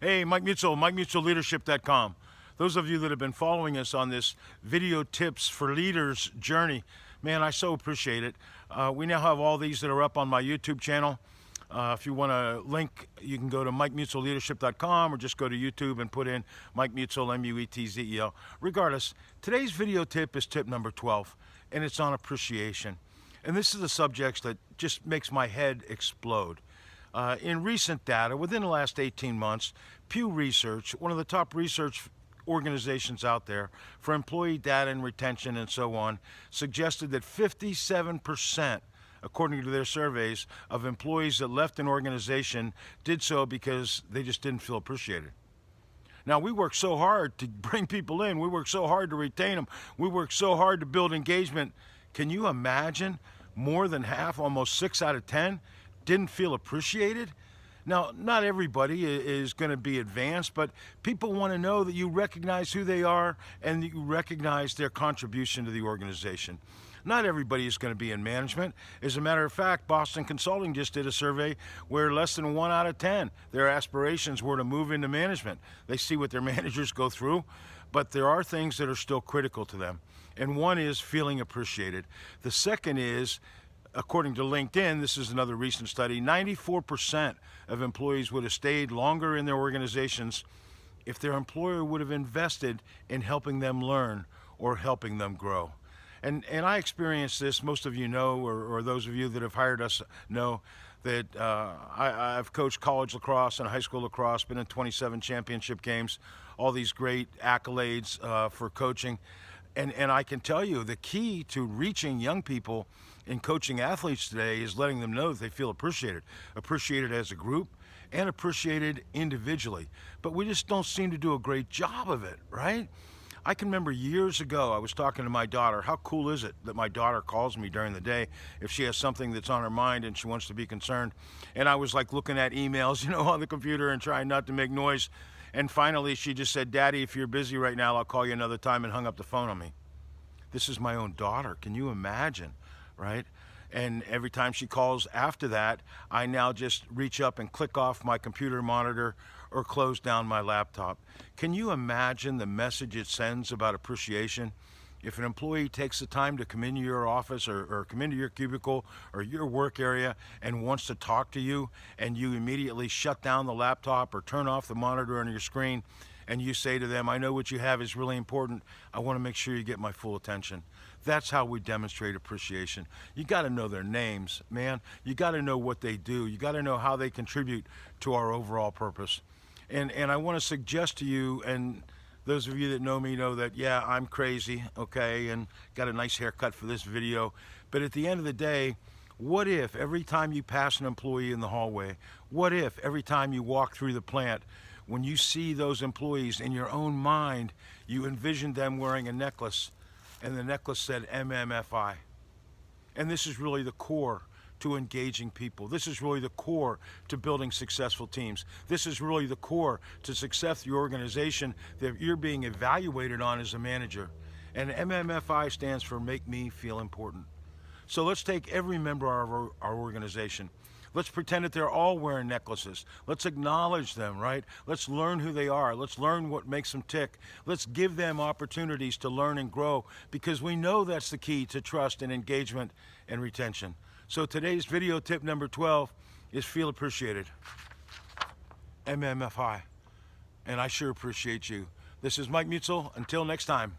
Hey, Mike Mutzel, MikeMutzelLeadership.com. Those of you that have been following us on this video tips for leaders journey, man, I so appreciate it. We now have all these that are up on my YouTube channel. If you want a link, you can go to MikeMutzelLeadership.com or just go to YouTube and put in Mike Mutzel, M-U-E-T-Z-E-L. Regardless, today's video tip is tip number 12, and it's on appreciation. And this is a subject that just makes my head explode. In recent data, within the last 18 months, Pew Research, one of the top research organizations out there for employee data and retention and so on, suggested that 57%, according to their surveys, of employees that left an organization did so because they just didn't feel appreciated. Now, we work so hard to bring people in. We work so hard to retain them. We work so hard to build engagement. Can you imagine more than half, almost 6 out of 10, didn't feel appreciated? Now, not everybody is going to be advanced, but people want to know that you recognize who they are and that you recognize their contribution to the organization. Not everybody is going to be in management. As a matter of fact, Boston Consulting just did a survey where less than 1 out of 10, their aspirations were to move into management. They see what their managers go through, but there are things that are still critical to them. And one is feeling appreciated. The second is, according to LinkedIn, this is another recent study, 94% of employees would have stayed longer in their organizations if their employer would have invested in helping them learn or helping them grow. And I experienced this, most of you know, or those of you that have hired us know, that I've coached college lacrosse and high school lacrosse, been in 27 championship games, all these great accolades for coaching. And I can tell you the key to reaching young people in coaching athletes today is letting them know that they feel appreciated as a group and appreciated individually. But we just don't seem to do a great job of it, right? I can remember years ago, I was talking to my daughter. How cool is it that my daughter calls me during the day if she has something that's on her mind and she wants to be concerned? And I was like looking at emails, on the computer and trying not to make noise. And finally, she just said, "Daddy, if you're busy right now, I'll call you another time," and hung up the phone on me. This is my own daughter. Can you imagine, right? And every time she calls after that, I now just reach up and click off my computer monitor or close down my laptop. Can you imagine the message it sends about appreciation? If an employee takes the time to come into your office or come into your cubicle or your work area and wants to talk to you, and you immediately shut down the laptop or turn off the monitor on your screen, and you say to them, "I know what you have is really important. I want to make sure you get my full attention." That's how we demonstrate appreciation. You got to know their names, man. You got to know what they do. You got to know how they contribute to our overall purpose. And I want to suggest to you, and those of you that know me know that, yeah, I'm crazy, okay, and got a nice haircut for this video. But at the end of the day, what if every time you pass an employee in the hallway, what if every time you walk through the plant, when you see those employees in your own mind, you envisioned them wearing a necklace, and the necklace said MMFI. And this is really the core to engaging people. This is really the core to building successful teams. This is really the core to success the organization that you're being evaluated on as a manager. And MMFI stands for Make Me Feel Important. So let's take every member of our organization. Let's pretend that they're all wearing necklaces. Let's acknowledge them, right? Let's learn who they are. Let's learn what makes them tick. Let's give them opportunities to learn and grow, because we know that's the key to trust and engagement and retention. So today's video tip number 12 is feel appreciated. MMFI. And I sure appreciate you. This is Mike Mutzel. Until next time.